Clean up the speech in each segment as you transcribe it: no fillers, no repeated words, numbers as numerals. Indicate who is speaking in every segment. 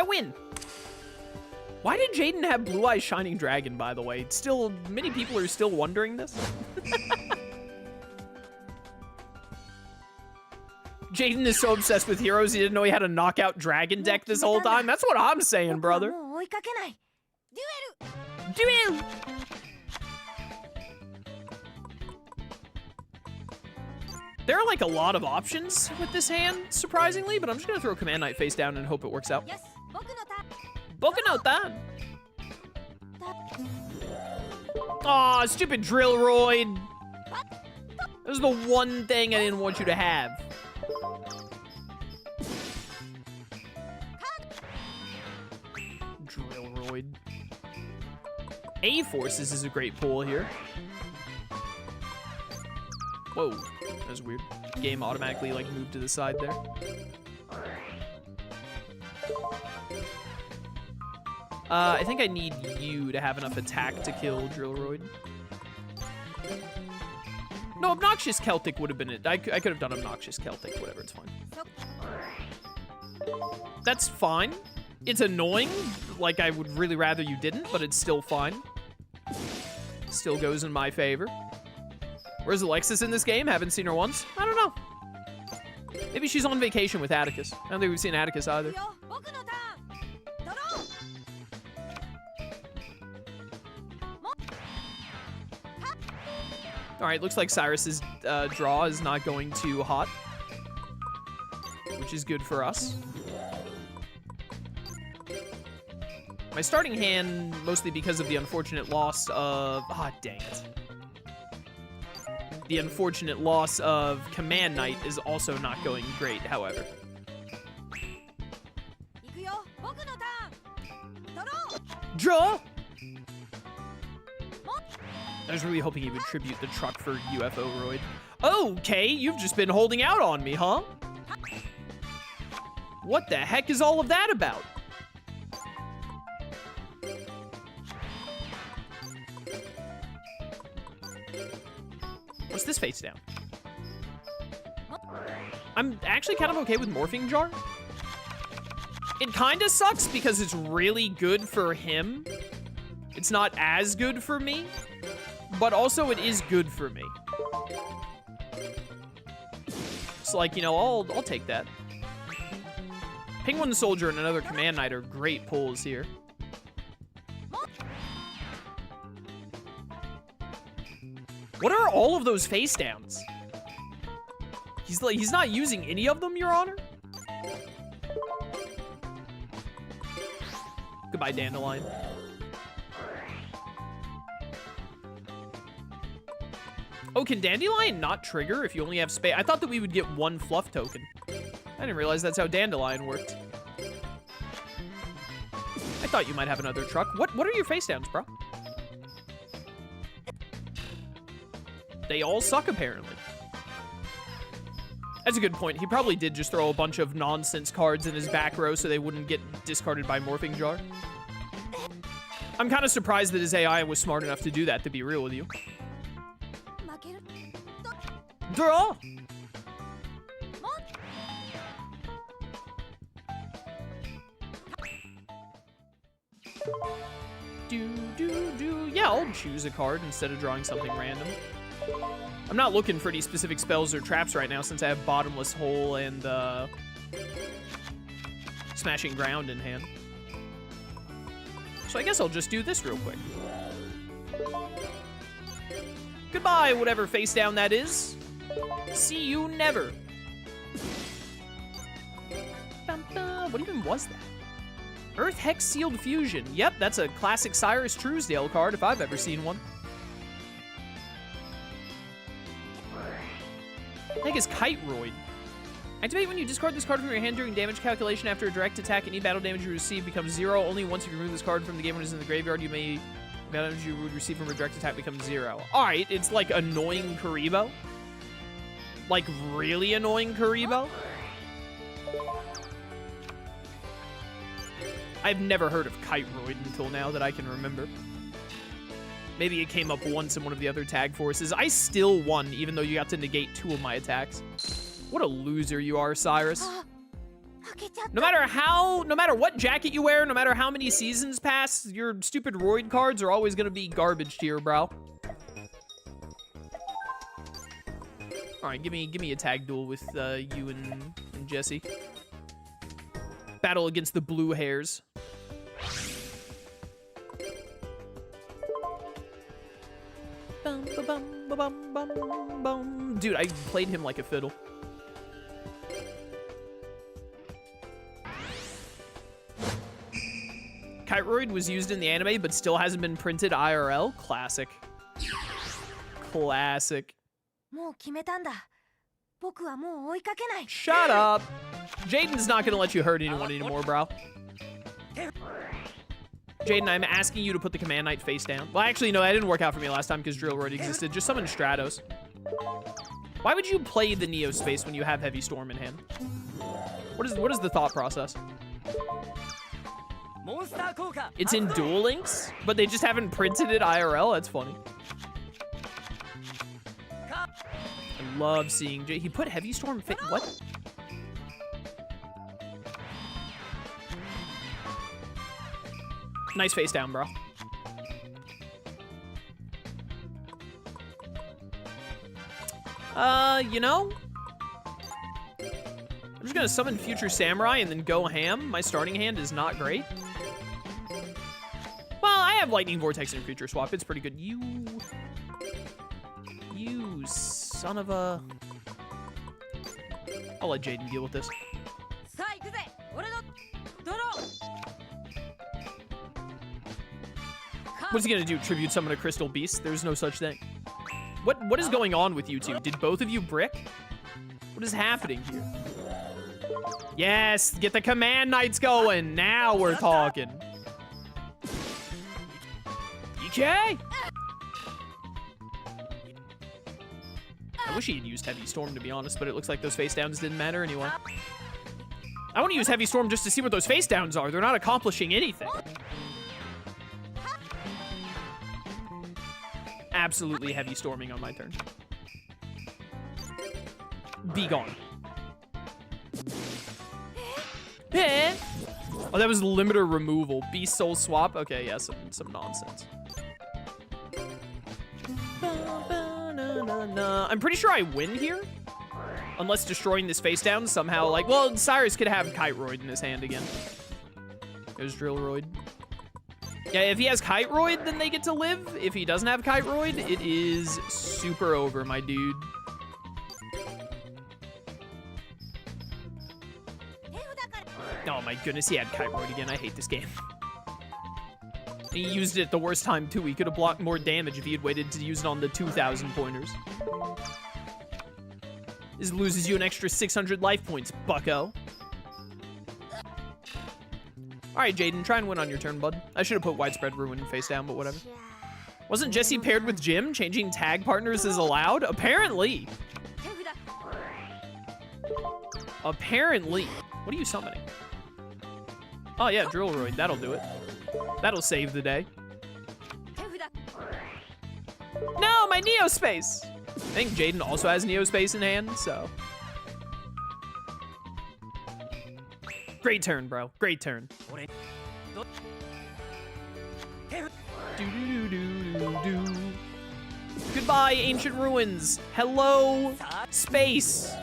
Speaker 1: win. Why did Jaden have Blue Eyes Shining Dragon, by the way? Still, many people are still wondering this. Jaden is so obsessed with heroes, he didn't know he had a knockout dragon deck this whole time. That's what I'm saying, brother. Duel! There are like a lot of options with this hand, surprisingly, but I'm just gonna throw Command Knight face down and hope it works out. Boku no Tan! Aw, stupid Drillroid! That was the one thing I didn't want you to have. Drillroid. A-Forces is a great pull here. Whoa, that was weird. Game automatically like moved to the side there. I think I need you to have enough attack to kill Drillroid. No, Obnoxious Celtic would have been it. I could have done Obnoxious Celtic, whatever, it's fine. That's fine. It's annoying, like I would really rather you didn't, but it's still fine. Still goes in my favor. Where's Alexis in this game? Haven't seen her once. I don't know. Maybe she's on vacation with Atticus. I don't think we've seen Atticus either. All right, looks like Cyrus's draw is not going too hot, which is good for us. My starting hand, mostly because of the unfortunate loss of... Ah, dang it. The unfortunate loss of Command Knight is also not going great, however. Draw! I was really hoping he would tribute the truck for UFO Roid. Okay, you've just been holding out on me, huh? What the heck is all of that about? What's this face down? I'm actually kind of okay with Morphing Jar. It kind of sucks because it's really good for him. It's not as good for me, but also it is good for me. So like, you know, I'll take that. Penguin Soldier and another Command Knight are great pulls here. What are all of those face downs? He's not using any of them, Your Honor? Goodbye, Dandelion. Oh, can Dandelion not trigger if you only have space? I thought that we would get one fluff token. I didn't realize that's how Dandelion worked. I thought you might have another truck. What are your face downs, bro? They all suck, apparently. That's a good point. He probably did just throw a bunch of nonsense cards in his back row so they wouldn't get discarded by Morphing Jar. I'm kind of surprised that his AI was smart enough to do that, to be real with you. Draw! Yeah, I'll choose a card instead of drawing something random. I'm not looking for any specific spells or traps right now since I have Bottomless Hole and Smashing Ground in hand. So I guess I'll just do this real quick. Goodbye, whatever face down that is. See you never. What even was that? Earth Hex Sealed Fusion. Yep, that's a classic Cyrus Truesdale card if I've ever seen one. I think it's Kite Roid. Activate when you discard this card from your hand during damage calculation after a direct attack. Any battle damage you receive becomes 0. Only once you remove this card from the game when it's in the graveyard, you may... damage you would receive from a direct attack becomes 0. Alright, it's like annoying Karibo. Like really annoying Karibo. I've never heard of Kite Roid until now that I can remember. Maybe it came up once in one of the other tag forces. I still won, even though you got to negate 2 of my attacks. What a loser you are, Cyrus. No matter what jacket you wear, no matter how many seasons pass, your stupid Roid cards are always gonna be garbage tier, bro. All right, give me a tag duel with you and Jesse. Battle against the blue hairs. Bum, ba, bum, ba, bum, bum, bum. Dude, I played him like a fiddle. Kiteroid was used in the anime, but still hasn't been printed IRL. Classic. Classic. Shut up. Jaden's not gonna let you hurt anyone anymore, bro. Jaden, I'm asking you to put the Command Knight face down. Well, actually, no, that didn't work out for me last time because Drillroid existed. Just summon Stratos. Why would you play the Neo Space when you have Heavy Storm in hand? What is the thought process? It's in Duel Links, but they just haven't printed it IRL. That's funny. I love seeing He put Heavy Storm fit. What? Nice face down, bro. You know? I'm just gonna summon Future Samurai and then go ham. My starting hand is not great. Well, I have Lightning Vortex and Creature Swap. It's pretty good. You son of a... I'll let Jaden deal with this. What's he gonna do? Tribute summon a Crystal Beast? There's no such thing. What is going on with you two? Did both of you brick? What is happening here? Yes, get the Command Knights going. Now we're talking. EK? I wish he had used Heavy Storm, to be honest, but it looks like those face downs didn't matter anyway. I want to use Heavy Storm just to see what those face downs are. They're not accomplishing anything. Absolutely Heavy Storming on my turn. Be gone. Eh? Oh, that was limiter removal. Beast Soul Swap? Okay, yeah, some nonsense. I'm pretty sure I win here. Unless destroying this face down somehow, like... Well, Cyrus could have Kiteroid in his hand again. There's Drillroid. Yeah, if he has Kiteroid, then they get to live. If he doesn't have Kiteroid, it is super over, my dude. Oh my goodness, he had Kiteroid again. I hate this game. He used it at the worst time, too. He could have blocked more damage if he had waited to use it on the 2,000 pointers. This loses you an extra 600 life points, bucko. All right, Jaden, try and win on your turn, bud. I should have put Widespread Ruin face down, but whatever. Wasn't Jesse paired with Jim? Changing tag partners is allowed? Apparently. Apparently. What are you summoning? Oh, yeah, Drillroid. That'll do it. That'll save the day. No, my Neo Space! I think Jaden also has Neo Space in hand, so... Great turn, bro. Great turn. Goodbye, Ancient Ruins. Hello, Space.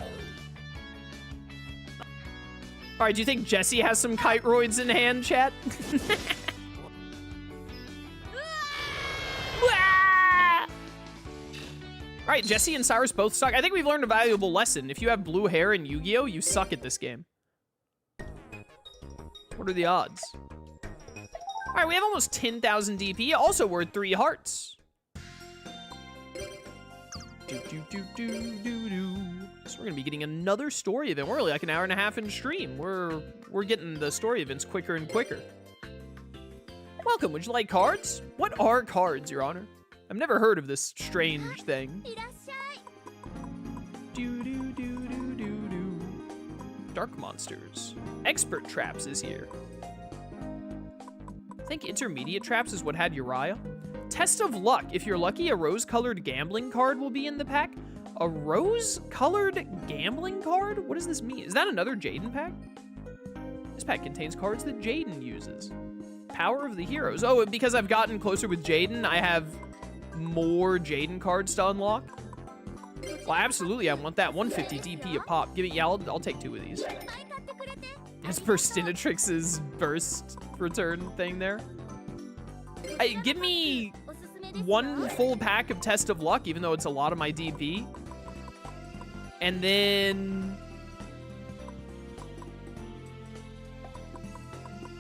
Speaker 1: All right, do you think Jesse has some Kiteroids in hand, chat? All right, Jesse and Cyrus both suck. I think we've learned a valuable lesson. If you have blue hair in Yu-Gi-Oh, you suck at this game. What are the odds? All right, we have almost 10,000 DP, also worth 3 hearts. So we're gonna be getting another story event. We're only like an hour and a half in stream. We're getting the story events quicker and quicker. Welcome, would you like cards? What are cards, Your Honor? I've never heard of this strange thing. Dark Monsters. Expert Traps is here. I think Intermediate Traps is what had Uriah. Test of Luck. If you're lucky, a rose-colored gambling card will be in the pack. A rose-colored gambling card? What does this mean? Is that another Jaden pack? This pack contains cards that Jaden uses. Power of the Heroes. Oh, because I've gotten closer with Jaden, I have more Jaden cards to unlock. Well, absolutely, I want that. 150 DP a pop. Give me, yeah, I'll take 2 of these. As per Stinatrix's burst return thing there. Give me 1 full pack of Test of Luck, even though it's a lot of my DP. And then...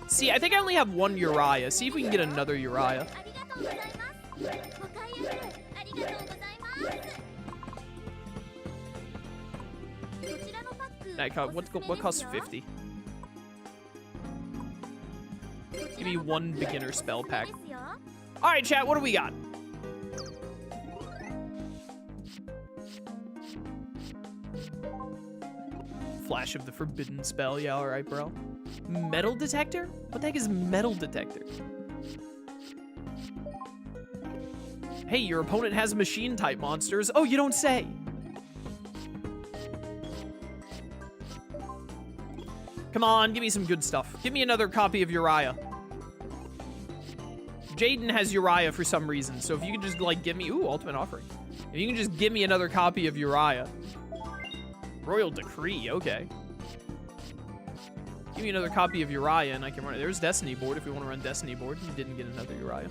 Speaker 1: See, I think I only have 1 Uriah. See if we can get another Uriah. What costs 50? Give me 1 beginner spell pack. All right, chat, what do we got? Flash of the forbidden spell. Yeah, all right, bro. Metal detector? What the heck is metal detector? Hey, your opponent has machine type monsters. Oh, you don't say. Come on, give me some good stuff. Give me another copy of Uriah. Jaden has Uriah for some reason, so if you can just, like, give me... Ooh, Ultimate Offering. If you can just give me another copy of Uriah. Royal Decree, okay. Give me another copy of Uriah, and I can run it. There's Destiny Board if we want to run Destiny Board. You didn't get another Uriah.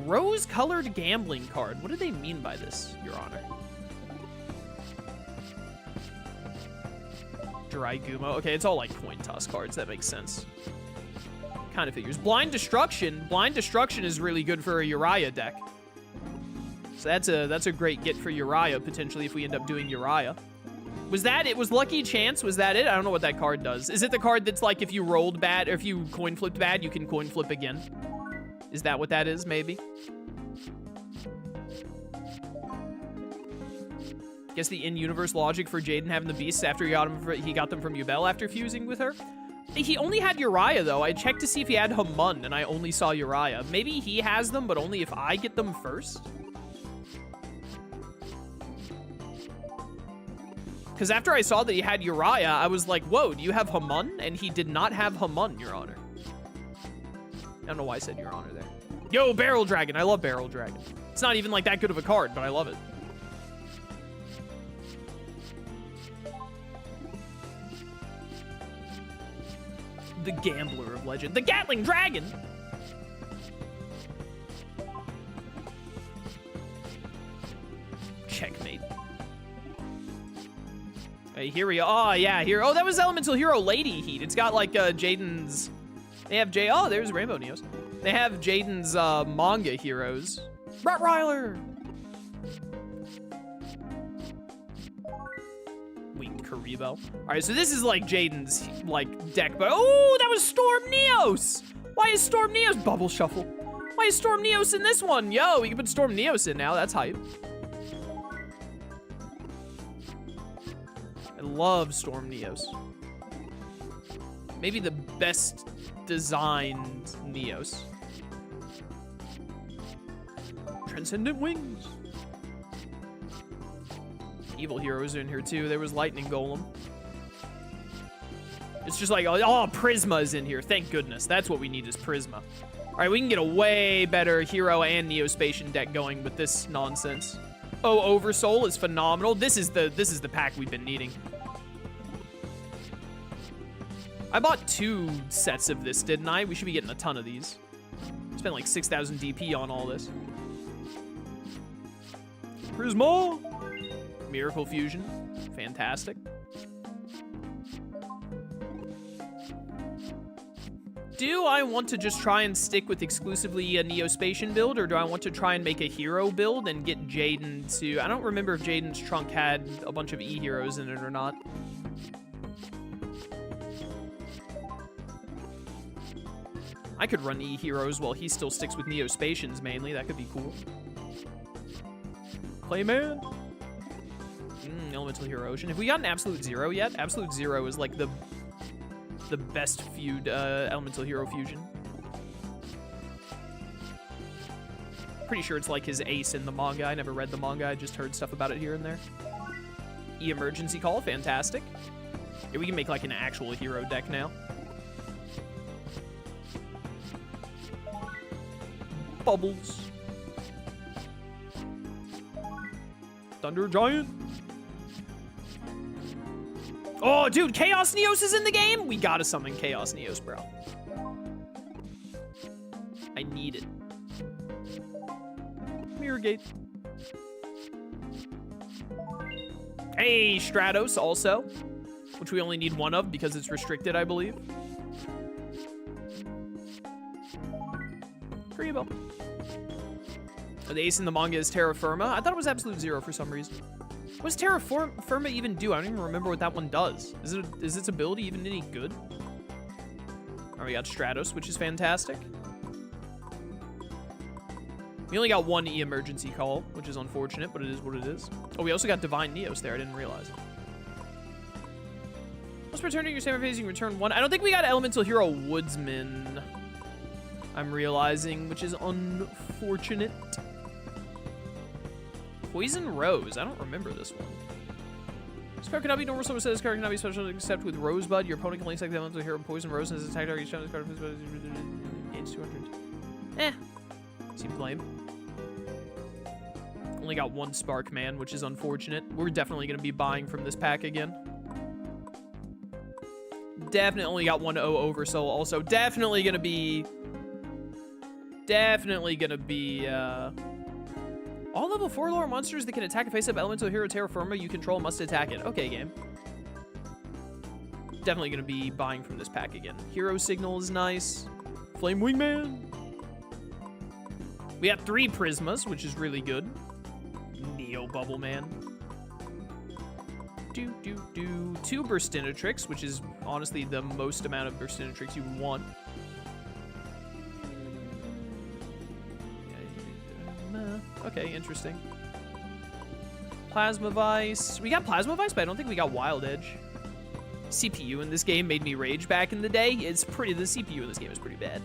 Speaker 1: Rose-colored gambling card. What do they mean by this, Your Honor? Dry Gumo. Okay, it's all, like, coin toss cards. That makes sense. Kind of figures. Blind Destruction. Blind Destruction is really good for a Uriah deck. So that's a great get for Uriah, potentially, if we end up doing Uriah. Was that it? Was Lucky Chance? Was that it? I don't know what that card does. Is it the card that's like if you rolled bad, or if you coin flipped bad, you can coin flip again? Is that what that is, maybe? Guess the in-universe logic for Jaden having the beasts after he got them from Yubel after fusing with her? He only had Uriah, though. I checked to see if he had Hamun, and I only saw Uriah. Maybe he has them, but only if I get them first? Because after I saw that he had Uriah, I was like, whoa, do you have Hamun? And he did not have Hamun, Your Honor. I don't know why I said Your Honor there. Yo, Barrel Dragon. I love Barrel Dragon. It's not even like that good of a card, but I love it. The Gambler of Legend. The Gatling Dragon! Checkmate. Hey, here we are. Oh, yeah, here. Oh, that was Elemental Hero Lady Heat. It's got, like, Jaden's... They have Oh, there's Rainbow Neos. They have Jaden's, manga heroes. Rottweiler! Winged Karibo. All right, so this is, like, Jaden's, like, deck. But, oh, that was Storm Neos! Why is Storm Neos... Bubble Shuffle. Why is Storm Neos in this one? Yo, we can put Storm Neos in now. That's hype. Love Storm Neos. Maybe the best designed Neos. Transcendent Wings. Evil heroes are in here too. There was Lightning Golem. It's just like, oh, Prisma is in here. Thank goodness. That's what we need is Prisma. All right, we can get a way better hero and Neospatian deck going with this nonsense. Oh, Oversoul is phenomenal. This is the pack we've been needing. I bought 2 sets of this, didn't I? We should be getting a ton of these. Spent like 6,000 DP on all this. Prisma! Miracle Fusion. Fantastic. Do I want to just try and stick with exclusively a Neospatian build, or do I want to try and make a hero build and get Jaden to... I don't remember if Jaden's trunk had a bunch of E-heroes in it or not. I could run E-heroes while he still sticks with Neospatians mainly. That could be cool. Clayman. Elemental Hero Ocean. Have we gotten Absolute Zero yet? Absolute Zero is like the best feud Elemental Hero fusion. Pretty sure it's like his ace in the manga. I never read the manga. I just heard stuff about it here and there. E-Emergency Call. Fantastic. Yeah, we can make like an actual hero deck now. Bubbles. Thunder Giant. Oh, dude, Chaos Neos is in the game? We gotta summon Chaos Neos, bro. I need it. Mirror Gate. Hey, Stratos also, which we only need one of because it's restricted, I believe. Kuribo. The ace in the manga is Terra Firma. I thought it was Absolute Zero for some reason. What does Terra Firma even do? I don't even remember what that one does. Is its ability even any good? Alright, we got Stratos, which is fantastic. We only got one E-emergency call, which is unfortunate, but it is what it is. Oh, we also got Divine Neos there. I didn't realize. Once returning your summer phase, you can return one. I don't think we got Elemental Hero Woodsman. I'm realizing, which is unfortunate. Poison Rose. I don't remember this one. This card cannot be normal. Someone says this card cannot be special except with Rosebud. Your opponent can link the Elemental Hero Poison Rose and as attack target each time this card gains 200. Eh. Seems lame. Only got one Spark Man, which is unfortunate. We're definitely going to be buying from this pack again. Definitely only got one O Oversoul also. Definitely going to be... all level 4 lower monsters that can attack a face-up Elemental Hero Terra Firma you control must attack it. Okay, game. Definitely going to be buying from this pack again. Hero Signal is nice. Flame Wingman. We have 3 Prismas, which is really good. Neo Bubble Man. 2 Burstinatrix, which is honestly the most amount of Burstinatrix you want. Okay, interesting. Plasma Vice. We got Plasma Vice, but I don't think we got Wild Edge. CPU in this game made me rage back in the day. The CPU in this game is pretty bad.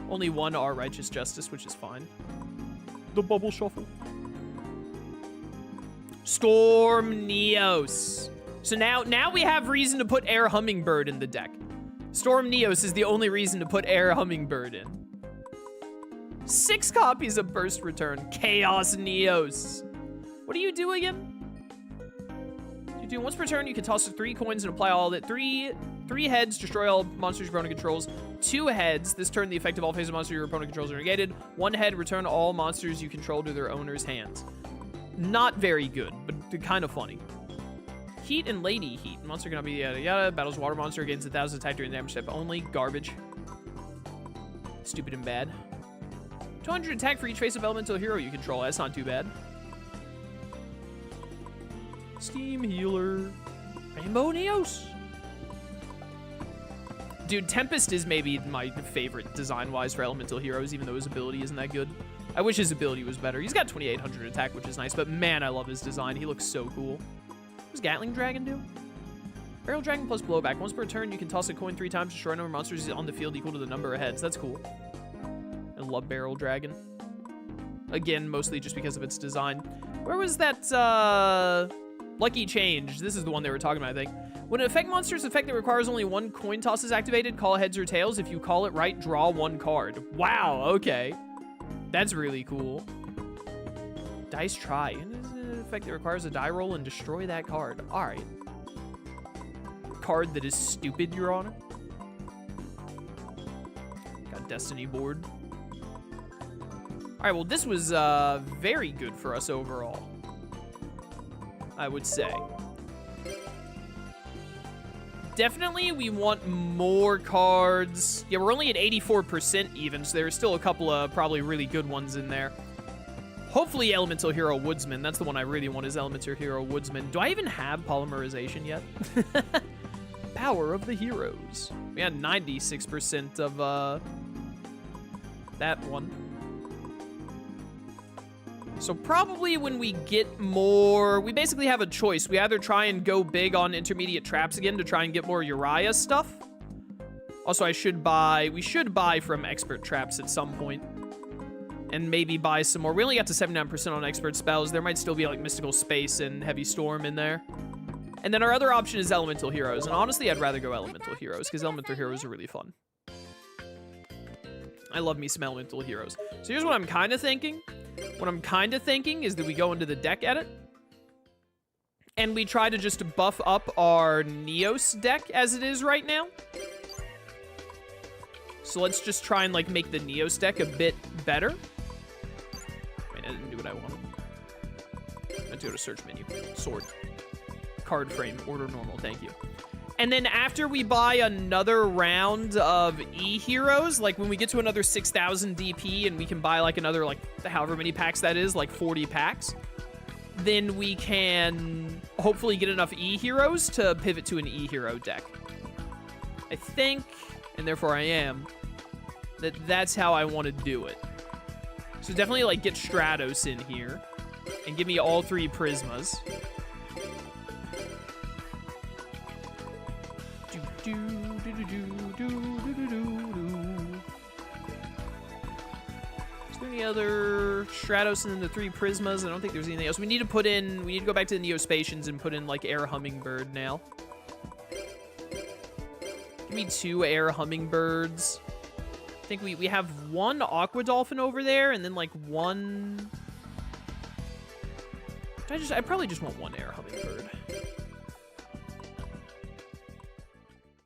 Speaker 1: Only one R Righteous Justice, which is fine. The Bubble Shuffle. Storm Neos. So now we have reason to put Air Hummingbird in the deck. Storm Neos is the only reason to put Air Hummingbird in. 6 copies of Burst Return. Chaos Neos. What do you do again? You do once per turn, you can toss 3 coins and apply all of it. 3 heads, destroy all monsters your opponent controls. 2 heads, this turn the effect of all phases of monsters your opponent controls are negated. 1 head, return all monsters you control to their owner's hands. Not very good, but kind of funny. Heat and Lady Heat. Monster cannot be yada yada. Battles water monster, gains 1,000 attack during damage step only. Garbage. Stupid and bad. 200 attack for each face of elemental hero you control. That's not too bad. Steam Healer. Rainbow Neos. Dude, Tempest is maybe my favorite design-wise for elemental heroes, even though his ability isn't that good. I wish his ability was better. He's got 2,800 attack, which is nice, but man, I love his design. He looks so cool. What does Gatling Dragon do? Barrel Dragon plus blowback. Once per turn, you can toss a coin 3 times, destroy a number of monsters on the field equal to the number of heads. That's cool. I love Barrel Dragon. Again, mostly just because of its design. Where was that, Lucky Change? This is the one they were talking about, I think. When an effect monster's effect that requires only 1 coin toss is activated, call heads or tails. If you call it right, draw 1 card. Wow, okay. That's really cool. Dice Try. An effect that requires a die roll and destroy that card. Alright. Card that is stupid, Your Honor. Got Destiny board. Alright, well, this was very good for us overall, I would say. Definitely, we want more cards. Yeah, we're only at 84% even, so there's still a couple of probably really good ones in there. Hopefully, Elemental Hero Woodsman. That's the one I really want, is Elemental Hero Woodsman. Do I even have Polymerization yet? Power of the Heroes. We had 96% of that one. So probably when we get more, we basically have a choice. We either try and go big on intermediate traps again to try and get more Uriah stuff. Also, we should buy from expert traps at some point. And maybe buy some more. We only got to 79% on expert spells. There might still be like Mystical Space and Heavy Storm in there. And then our other option is Elemental Heroes. And honestly, I'd rather go Elemental Heroes because Elemental Heroes are really fun. I love me some elemental heroes. So here's what I'm kind of thinking. What I'm kind of thinking is that we go into the deck edit, and we try to just buff up our Neos deck as it is right now. So let's just try and, like, make the Neos deck a bit better. Wait, I didn't do what I wanted. I have to go to search menu. Sword. Card frame. Order normal. Thank you. And then after we buy another round of E-Heroes, like when we get to another 6,000 DP and we can buy like another, like, however many packs that is, like 40 packs, then we can hopefully get enough E-Heroes to pivot to an E-Hero deck. I think, and therefore I am, that's how I want to do it. So definitely, like, get Stratos in here and give me all 3 Prismas. Is there any other Stratos and then the 3 Prismas? I don't think there's anything else. We need to go back to the Neospacians and put in, like, Air Hummingbird now. Give me 2 Air Hummingbirds. I think we have 1 Aqua Dolphin over there, and then, like, 1... I probably just want 1 Air Hummingbird.